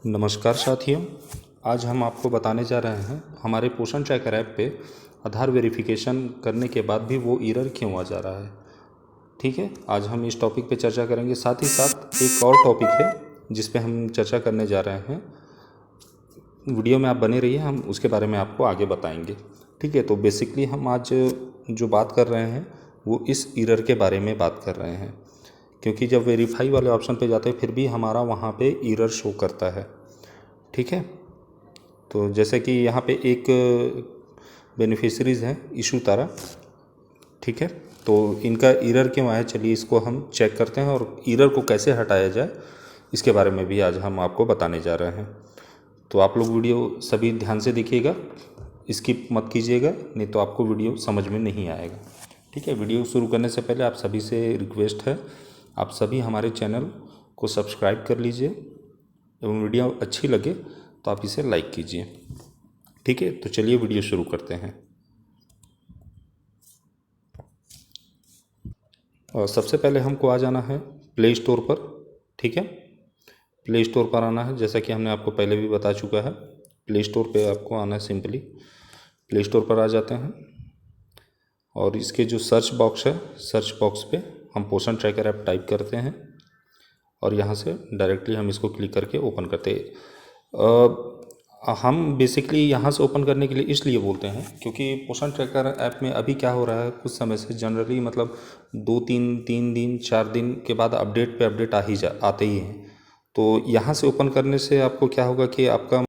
नमस्कार साथियों। आज हम आपको बताने जा रहे हैं हमारे पोषण ट्रैकर ऐप पे आधार वेरिफिकेशन करने के बाद भी वो एरर क्यों आ जा रहा है। ठीक है, आज हम इस टॉपिक पे चर्चा करेंगे। साथ ही साथ एक और टॉपिक है जिस पे हम चर्चा करने जा रहे हैं। वीडियो में आप बने रहिए, हम उसके बारे में आपको आगे बताएंगे। ठीक है, तो बेसिकली हम आज जो बात कर रहे हैं वो इस एरर के बारे में बात कर रहे हैं, क्योंकि जब वेरीफाई वाले ऑप्शन पे जाते हैं फिर भी हमारा वहाँ पे एरर शो करता है। ठीक है, तो जैसे कि यहाँ पे एक बेनिफिशरीज़ हैं इशू तारा। ठीक है, तो इनका एरर क्यों आया, चलिए इसको हम चेक करते हैं और एरर को कैसे हटाया जाए इसके बारे में भी आज हम आपको बताने जा रहे हैं। तो आप लोग वीडियो सभी ध्यान से देखिएगा, स्किप मत कीजिएगा, नहीं तो आपको वीडियो समझ में नहीं आएगा। ठीक है, वीडियो शुरू करने से पहले आप सभी से रिक्वेस्ट है, आप सभी हमारे चैनल को सब्सक्राइब कर लीजिए एवं वीडियो अच्छी लगे तो आप इसे लाइक कीजिए। ठीक है, तो चलिए वीडियो शुरू करते हैं। और सबसे पहले हमको आ जाना है प्ले स्टोर पर। ठीक है, प्ले स्टोर पर आना है, जैसा कि हमने आपको पहले भी बता चुका है। प्ले स्टोर पे आपको आना है, सिंपली प्ले स्टोर पर आ जाते हैं और इसके जो सर्च बॉक्स है, सर्च बॉक्स पे हम पोषण ट्रैकर ऐप टाइप करते हैं और यहाँ से डायरेक्टली हम इसको क्लिक करके ओपन करते हैं। हम बेसिकली यहाँ से ओपन करने के लिए इसलिए बोलते हैं क्योंकि पोषण ट्रैकर ऐप में अभी क्या हो रहा है, कुछ समय से जनरली मतलब 2 3 दिन 4 दिन के बाद अपडेट पे अपडेट आते ही हैं। तो यहाँ से ओपन करने से आपको क्या होगा कि आपका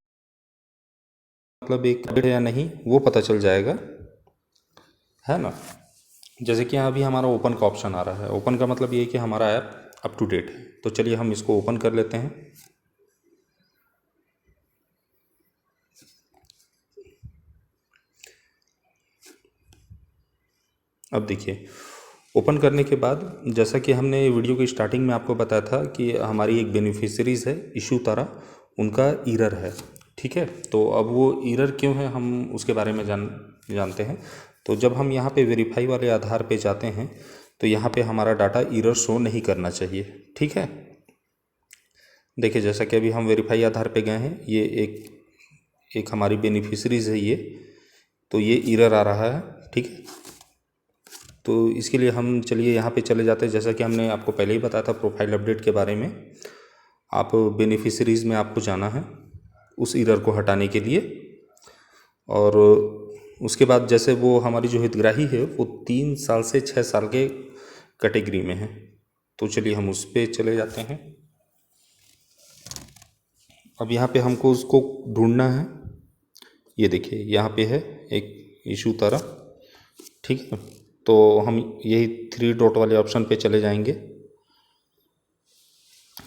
मतलब एक अपडेट है या नहीं वो पता चल जाएगा, है ना। जैसे कि यहाँ अभी हमारा ओपन का ऑप्शन आ रहा है, ओपन का मतलब ये है कि हमारा ऐप अप टू डेट है। तो चलिए हम इसको ओपन कर लेते हैं। अब देखिए, ओपन करने के बाद जैसा कि हमने वीडियो की स्टार्टिंग में आपको बताया था कि हमारी एक बेनिफिशरीज़ है इशू तारा, उनका एरर है। ठीक है, तो अब वो एरर क्यों है हम उसके बारे में जानते हैं। तो जब हम यहाँ पे वेरीफाई वाले आधार पे जाते हैं तो यहाँ पे हमारा डाटा एरर शो नहीं करना चाहिए। ठीक है, देखिए जैसा कि अभी हम वेरीफाई आधार पे गए हैं, ये एक हमारी बेनिफिशरीज़ है ये, तो ये एरर आ रहा है। ठीक है, तो इसके लिए हम चलिए यहाँ पे चले जाते हैं। जैसा कि हमने आपको पहले ही बताया था प्रोफाइल अपडेट के बारे में, आप बेनिफिशरीज़ में आपको जाना है उस एरर को हटाने के लिए। और उसके बाद जैसे वो हमारी जो हितग्राही है वो 3 साल से 6 साल के कैटेगरी में है, तो चलिए हम उस पर चले जाते हैं। अब यहाँ पे हमको उसको ढूंढना है। ये देखिए यहाँ पे है एक इशू तारा। ठीक है, तो हम यही 3 डॉट वाले ऑप्शन पे चले जाएंगे,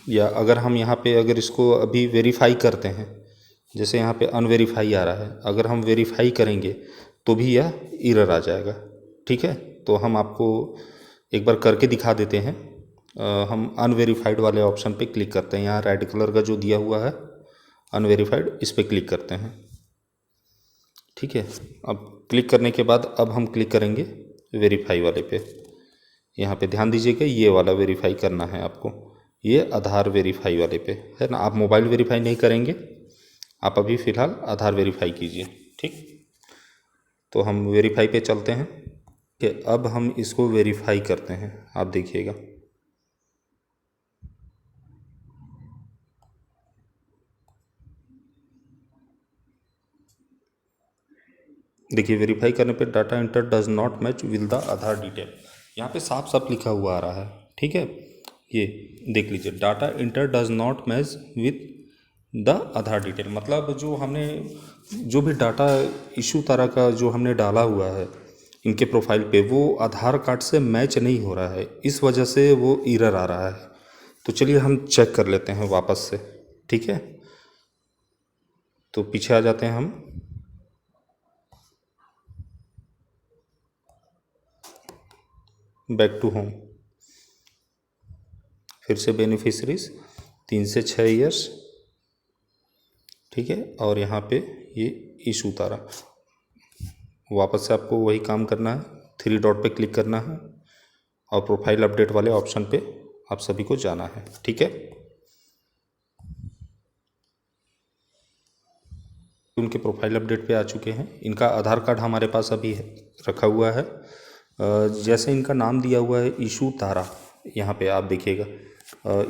या अगर हम यहाँ पे अगर इसको अभी वेरीफाई करते हैं, जैसे यहाँ पे अनवेरीफाई आ रहा है, अगर हम वेरीफाई करेंगे तो भी यह एरर आ जाएगा। ठीक है, तो हम आपको एक बार करके दिखा देते हैं। हम अनवेरीफाइड वाले ऑप्शन पे क्लिक करते हैं, यहाँ रेड कलर का जो दिया हुआ है अनवेरीफाइड, इस पर क्लिक करते हैं। ठीक है, अब क्लिक करने के बाद अब हम क्लिक करेंगे वेरीफाई वाले पे। यहाँ पे ध्यान दीजिएगा, ये वाला वेरीफाई करना है आपको, ये आधार वेरीफाई वाले पे है ना। आप मोबाइल वेरीफाई नहीं करेंगे, आप अभी फ़िलहाल आधार वेरीफाई कीजिए। ठीक, तो हम वेरीफाई पे चलते हैं कि अब हम इसको वेरीफाई करते हैं। आप देखिएगा, देखिए वेरीफाई करने पे data inter does not match with the Aadhaar detail, यहाँ पे साफ साफ लिखा हुआ आ रहा है। ठीक है, ये देख लीजिए, data inter does not match with the Aadhaar detail, मतलब जो हमने जो भी डाटा इशू तरह का जो हमने डाला हुआ है इनके प्रोफाइल पे वो आधार कार्ड से मैच नहीं हो रहा है, इस वजह से वो एरर आ रहा है। तो चलिए हम चेक कर लेते हैं वापस से। ठीक है, तो पीछे आ जाते हैं हम, बैक टू होम, फिर से बेनिफिशरीज 3 से 6 ईयर्स। ठीक है, और यहाँ पे ये इशू तारा, वापस से आपको वही काम करना है, 3 डॉट पे क्लिक करना है और प्रोफाइल अपडेट वाले ऑप्शन पे आप सभी को जाना है। ठीक है, उनके प्रोफाइल अपडेट पे आ चुके हैं। इनका आधार कार्ड हमारे पास अभी रखा हुआ है। जैसे इनका नाम दिया हुआ है ईशू तारा, यहाँ पे आप देखिएगा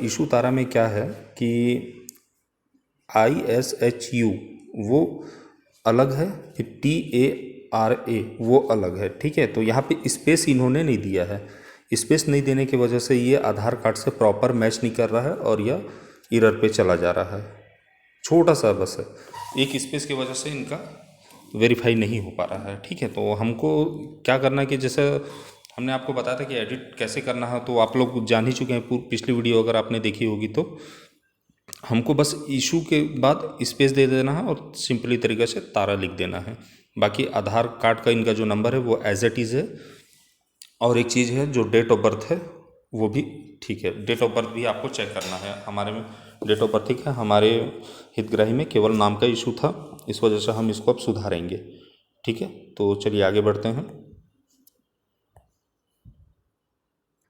ईशू तारा में क्या है कि ISHU वो अलग है, फिर TARA वो अलग है, ठीक है। तो यहाँ पे स्पेस इन्होंने नहीं दिया है। स्पेस नहीं देने की वजह से ये आधार कार्ड से प्रॉपर मैच नहीं कर रहा है और यह एरर पे चला जा रहा है। छोटा सा बस है, एक स्पेस की वजह से इनका वेरीफाई नहीं हो पा रहा है, ठीक है। तो हमको क्या करना है कि जैसे हमने आपको बताया था कि एडिट कैसे करना है, तो आप लोग जान ही चुके हैं। पिछली वीडियो अगर आपने देखी होगी तो हमको बस इशू के बाद स्पेस दे देना है और सिंपली तरीके से तारा लिख देना है। बाकी आधार कार्ड का इनका जो नंबर है वो एज इट इज़ है। और एक चीज़ है, जो डेट ऑफ बर्थ है वो भी ठीक है। डेट ऑफ बर्थ भी आपको चेक करना है। हमारे में डेट ऑफ बर्थ ठीक है, हमारे हितग्राही में केवल नाम का इशू था, इस वजह से हम इसको अब सुधारेंगे, ठीक है। तो चलिए आगे बढ़ते हैं।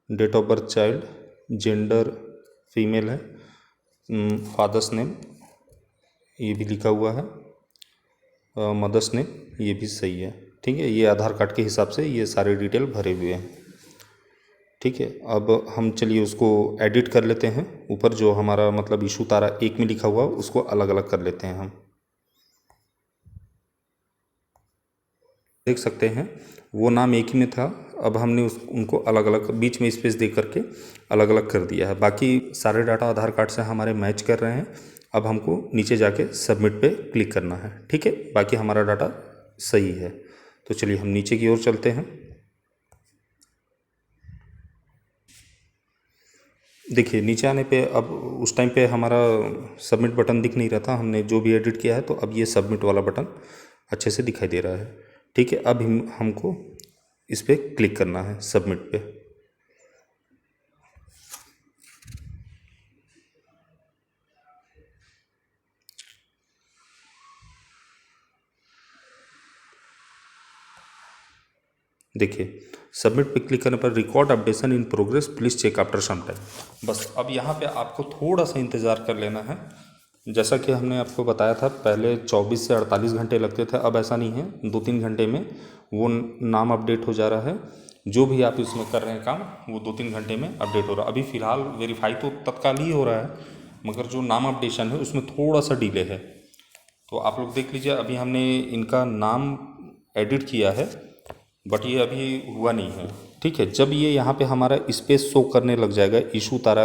Date of birth child, gender female है, फादर्स नेम ये भी लिखा हुआ है, मदर्स नेम ये भी सही है, ठीक है। ये आधार कार्ड के हिसाब से ये सारे डिटेल भरे हुए हैं, ठीक है। अब हम चलिए उसको एडिट कर लेते हैं। ऊपर जो हमारा मतलब इशू तारा एक में लिखा हुआ उसको अलग अलग कर लेते हैं हम। देख सकते हैं वो नाम एक ही में था, अब हमने उनको अलग अलग बीच में स्पेस दे करके अलग अलग कर दिया है। बाकी सारे डाटा आधार कार्ड से हमारे मैच कर रहे हैं। अब हमको नीचे जाके सबमिट पे क्लिक करना है, ठीक है। बाकी हमारा डाटा सही है। तो चलिए हम नीचे की ओर चलते हैं। देखिए नीचे आने पे अब उस टाइम पे हमारा सबमिट बटन दिख नहीं रहा था, हमने जो भी एडिट किया है, तो अब ये सबमिट वाला बटन अच्छे से दिखाई दे रहा है, ठीक है। अब हमको इस पर क्लिक करना है सबमिट पे। देखिए सबमिट पे क्लिक करने पर record updation in progress please check after some time. बस अब यहाँ पे आपको थोड़ा सा इंतज़ार कर लेना है। जैसा कि हमने आपको बताया था पहले 24 से 48 घंटे लगते थे, अब ऐसा नहीं है, 2-3 घंटे में वो नाम अपडेट हो जा रहा है। जो भी आप इसमें कर रहे हैं काम वो 2-3 घंटे में अपडेट हो रहा है। अभी फ़िलहाल वेरीफाई तो तत्काल ही हो रहा है, मगर जो नाम अपडेशन है उसमें थोड़ा सा डिले है। तो आप लोग देख लीजिए, अभी हमने इनका नाम एडिट किया है बट ये अभी हुआ नहीं है, ठीक है। जब ये यहाँ पे हमारा स्पेस शो करने लग जाएगा, इशू तारा,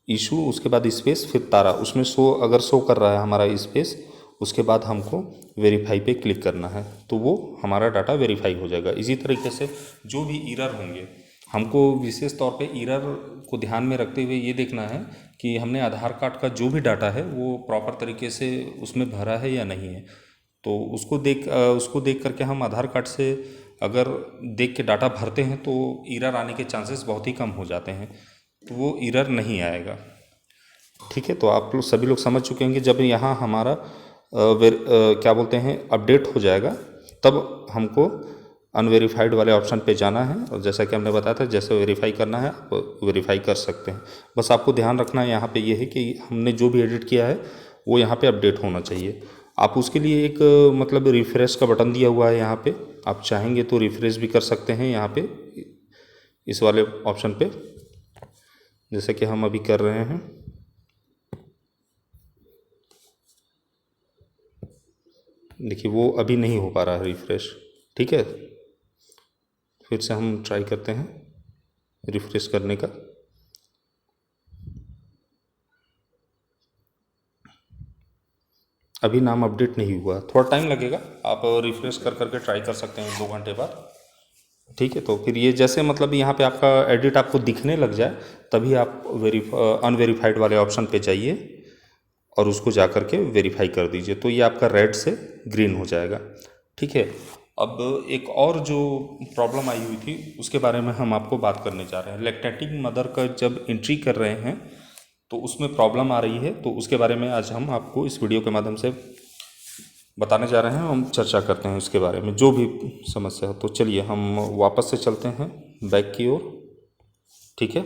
इशू उसके बाद स्पेस फिर तारा, उसमें शो अगर शो कर रहा है हमारा स्पेस, उसके बाद हमको वेरीफाई पे क्लिक करना है, तो वो हमारा डाटा वेरीफाई हो जाएगा। इसी तरीके से जो भी एरर होंगे हमको विशेष तौर पे एरर को ध्यान में रखते हुए ये देखना है कि हमने आधार कार्ड का जो भी डाटा है वो प्रॉपर तरीके से उसमें भरा है या नहीं है। तो उसको देख करके हम आधार कार्ड से अगर देख के डाटा भरते हैं तो एरर आने के चांसेस बहुत ही कम हो जाते हैं, तो वो एरर नहीं आएगा, ठीक है। तो आप लोग सभी लोग समझ चुके हैं कि जब यहाँ हमारा क्या बोलते हैं अपडेट हो जाएगा, तब हमको अनवेरीफाइड वाले ऑप्शन पे जाना है, और जैसा कि हमने बताया था जैसे वेरीफाई करना है आप वेरीफाई कर सकते हैं। बस आपको ध्यान रखना है यहाँ पे ये है कि हमने जो भी एडिट किया है वो यहाँ पे अपडेट होना चाहिए। आप उसके लिए एक मतलब रिफ़्रेश का बटन दिया हुआ है यहाँ पे, आप चाहेंगे तो रिफ़्रेश भी कर सकते हैं यहाँ पे इस वाले ऑप्शन पे, जैसे कि हम अभी कर रहे हैं। देखिए वो अभी नहीं हो पा रहा है रिफ़्रेश, ठीक है। फिर से हम ट्राई करते हैं रिफ़्रेश करने का। अभी नाम अपडेट नहीं हुआ, थोड़ा टाइम लगेगा, आप रिफ़्रेश कर करके ट्राई कर सकते हैं 2 घंटे बाद, ठीक है। तो फिर ये जैसे मतलब यहाँ पे आपका एडिट आपको दिखने लग जाए तभी आप अनवेरीफाइड वाले ऑप्शन पे जाइए और उसको जा कर के वेरीफाई कर दीजिए, तो ये आपका रेड से ग्रीन हो जाएगा, ठीक है। अब एक और जो प्रॉब्लम आई हुई थी उसके बारे में हम आपको बात करने जा रहे हैं। लैक्टेटिंग मदर का जब एंट्री कर रहे हैं तो उसमें प्रॉब्लम आ रही है, तो उसके बारे में आज हम आपको इस वीडियो के माध्यम से बताने जा रहे हैं। हम चर्चा करते हैं इसके बारे में जो भी समस्या है। तो चलिए हम वापस से चलते हैं बैक की ओर, ठीक है।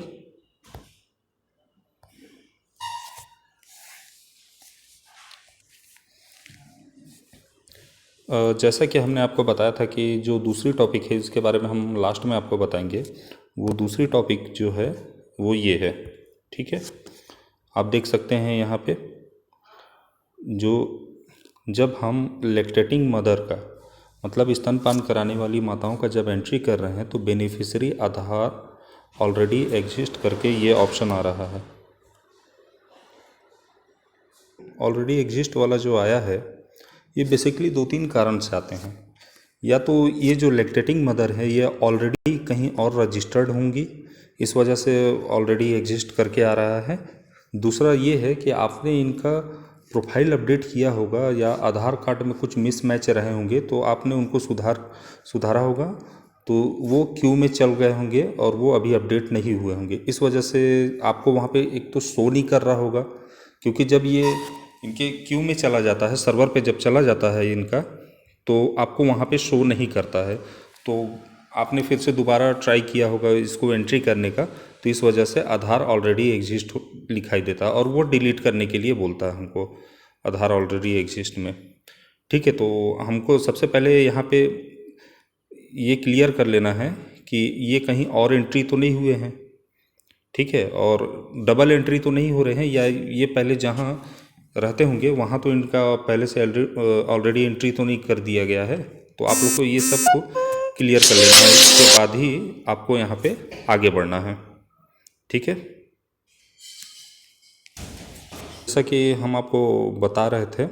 जैसा कि हमने आपको बताया था कि जो दूसरी टॉपिक है इसके बारे में हम लास्ट में आपको बताएंगे। वो दूसरी टॉपिक जो है वो ये है, ठीक है। आप देख सकते हैं यहाँ पे जो जब हम लैक्टेटिंग मदर का मतलब स्तनपान कराने वाली माताओं का जब एंट्री कर रहे हैं तो बेनिफिशियरी आधार ऑलरेडी एग्जिस्ट करके ये ऑप्शन आ रहा है। ऑलरेडी एग्जिस्ट वाला जो आया है ये बेसिकली 2-3 कारण से आते हैं। या तो ये जो लैक्टेटिंग मदर है ये ऑलरेडी कहीं और रजिस्टर्ड होंगी, इस वजह से ऑलरेडी एग्जिस्ट करके आ रहा है। दूसरा ये है कि आपने इनका प्रोफाइल अपडेट किया होगा या आधार कार्ड में कुछ मिसमैच रहे होंगे तो आपने उनको सुधारा होगा, तो वो क्यू में चल गए होंगे और वो अभी अपडेट नहीं हुए होंगे। इस वजह से आपको वहाँ पे एक तो शो नहीं कर रहा होगा, क्योंकि जब ये इनके क्यू में चला जाता है, सर्वर पे जब चला जाता है इनका, तो आपको वहाँ पे शो नहीं करता है। तो आपने फिर से दोबारा ट्राई किया होगा इसको एंट्री करने का, तो इस वजह से आधार ऑलरेडी एग्जिस्ट दिखाई देता है और वो डिलीट करने के लिए बोलता है हमको आधार ऑलरेडी एग्जिस्ट में, ठीक है। तो हमको सबसे पहले यहाँ पे ये क्लियर कर लेना है कि ये कहीं और एंट्री तो नहीं हुए हैं, ठीक है, और डबल एंट्री तो नहीं हो रहे हैं, या ये पहले जहाँ रहते होंगे वहाँ तो इनका पहले से ऑलरेडी एंट्री तो नहीं कर दिया गया है। तो आप लोग को ये सब को क्लियर कर लेना है, इसके बाद ही आपको यहाँ पे आगे बढ़ना है, ठीक है। जैसा कि हम आपको बता रहे थे,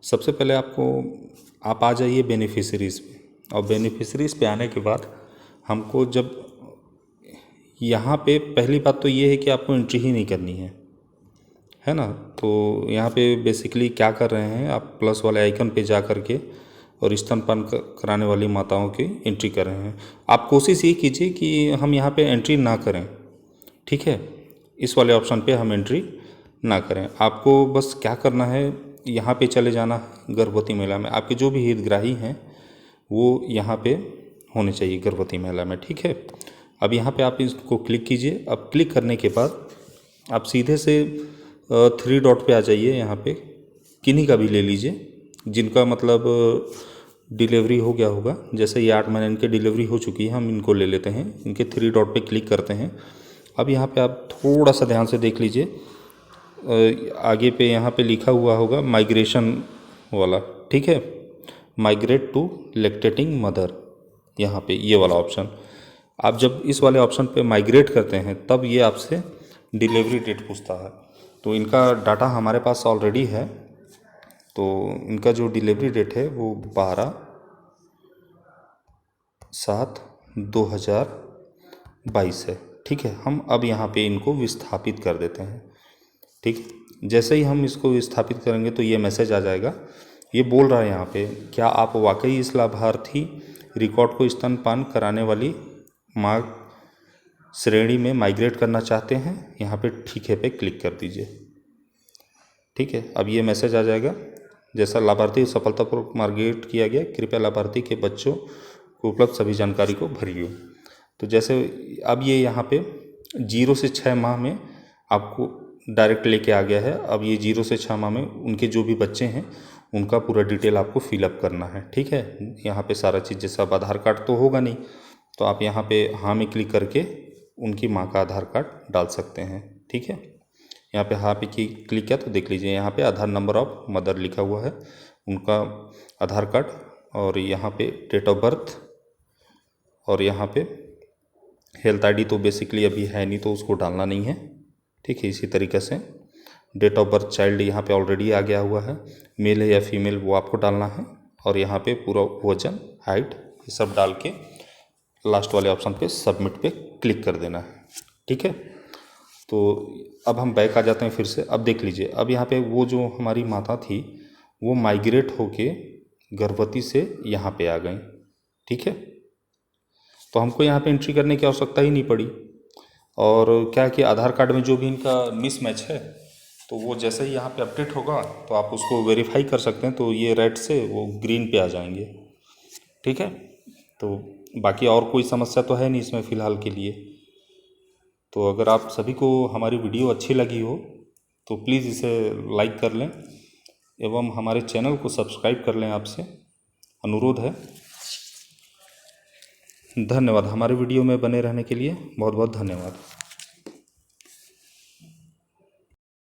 सबसे पहले आप आ जाइए बेनिफिशरीज़ पे, और बेनिफिशरीज़ पे आने के बाद हमको जब यहाँ पे पहली बात तो ये है कि आपको एंट्री ही नहीं करनी है ना। तो यहाँ पे बेसिकली क्या कर रहे हैं आप, प्लस वाले आइकन पे जा कर के और स्तनपान कराने वाली माताओं की एंट्री कर रहे हैं। आप कोशिश ये कीजिए कि हम यहाँ पे एंट्री ना करें, ठीक है, इस वाले ऑप्शन पे हम एंट्री ना करें। आपको बस क्या करना है, यहाँ पे चले जाना गर्भवती महिला में, आपके जो भी हितग्राही हैं वो यहाँ पे होने चाहिए गर्भवती महिला में, ठीक है। अब यहाँ पे आप इसको क्लिक कीजिए। अब क्लिक करने के बाद आप सीधे से 3 डॉट पे आ जाइए। यहाँ पे किन्हीं का भी ले लीजिए जिनका मतलब डिलीवरी हो गया होगा, जैसे ये 8 महीने इनकी डिलीवरी हो चुकी है, हम इनको ले लेते हैं। इनके 3 डॉट पे क्लिक करते हैं। अब यहाँ पे आप थोड़ा सा ध्यान से देख लीजिए, आगे पे यहाँ पे लिखा हुआ होगा माइग्रेशन वाला, ठीक है, माइग्रेट टू लैक्टेटिंग मदर, यहाँ पे ये वाला ऑप्शन। आप जब इस वाले ऑप्शन पे माइग्रेट करते हैं तब ये आपसे डिलीवरी डेट पूछता है। तो इनका डाटा हमारे पास ऑलरेडी है, तो इनका जो डिलीवरी डेट है वो 12/7/2022 है, ठीक है। हम अब यहाँ पे इनको विस्थापित कर देते हैं, ठीक। जैसे ही हम इसको विस्थापित करेंगे तो ये मैसेज आ जाएगा। ये बोल रहा है यहाँ पे, क्या आप वाकई इस लाभार्थी रिकॉर्ड को स्तनपान कराने वाली माँ श्रेणी में माइग्रेट करना चाहते हैं? यहाँ पे ठीक है पे क्लिक कर दीजिए, ठीक है। अब ये मैसेज आ जाएगा, जैसा लाभार्थी सफलतापूर्वक माइग्रेट किया गया, कृपया लाभार्थी के बच्चों को उपलब्ध सभी जानकारी को भरिए। तो जैसे अब ये यहाँ पे 0 से 6 माह में आपको डायरेक्ट लेके आ गया है। अब ये 0 से 6 माह में उनके जो भी बच्चे हैं उनका पूरा डिटेल आपको फिलअप करना है, ठीक है। यहाँ पे सारा चीज़, जैसा अब आधार कार्ड तो होगा नहीं, तो आप यहाँ पे हाँ में क्लिक करके उनकी माँ का आधार कार्ड डाल सकते हैं, ठीक है। यहाँ पे हाँ पे क्लिक किया तो देख लीजिए यहाँ पे आधार नंबर ऑफ मदर लिखा हुआ है, उनका आधार कार्ड, और यहाँ पे डेट ऑफ बर्थ, और यहाँ पे हेल्थ आईडी तो बेसिकली अभी है नहीं तो उसको डालना नहीं है, ठीक है। इसी तरीके से डेट ऑफ बर्थ चाइल्ड यहाँ पे ऑलरेडी आ गया हुआ है, मेल है या फीमेल वो आपको डालना है, और यहाँ पे पूरा वजन, हाइट, ये सब डाल के लास्ट वाले ऑप्शन पे सबमिट पे क्लिक कर देना है, ठीक है। तो अब हम बैक आ जाते हैं फिर से। अब देख लीजिए, अब यहाँ पे वो जो हमारी माता थी वो माइग्रेट होके गर्भवती से यहाँ पे आ गई, ठीक है। तो हमको यहाँ पे एंट्री करने की आवश्यकता ही नहीं पड़ी। और क्या कि आधार कार्ड में जो भी इनका मिसमैच है तो वो जैसे ही यहाँ पे अपडेट होगा तो आप उसको वेरीफाई कर सकते हैं, तो ये रेड से वो ग्रीन पे आ जाएंगे, ठीक है। तो बाकी और कोई समस्या तो है नहीं इसमें फ़िलहाल के लिए। तो अगर आप सभी को हमारी वीडियो अच्छी लगी हो तो प्लीज़ इसे लाइक कर लें, एवं हमारे चैनल को सब्सक्राइब कर लें, आपसे अनुरोध है। धन्यवाद। हमारे वीडियो में बने रहने के लिए बहुत बहुत धन्यवाद।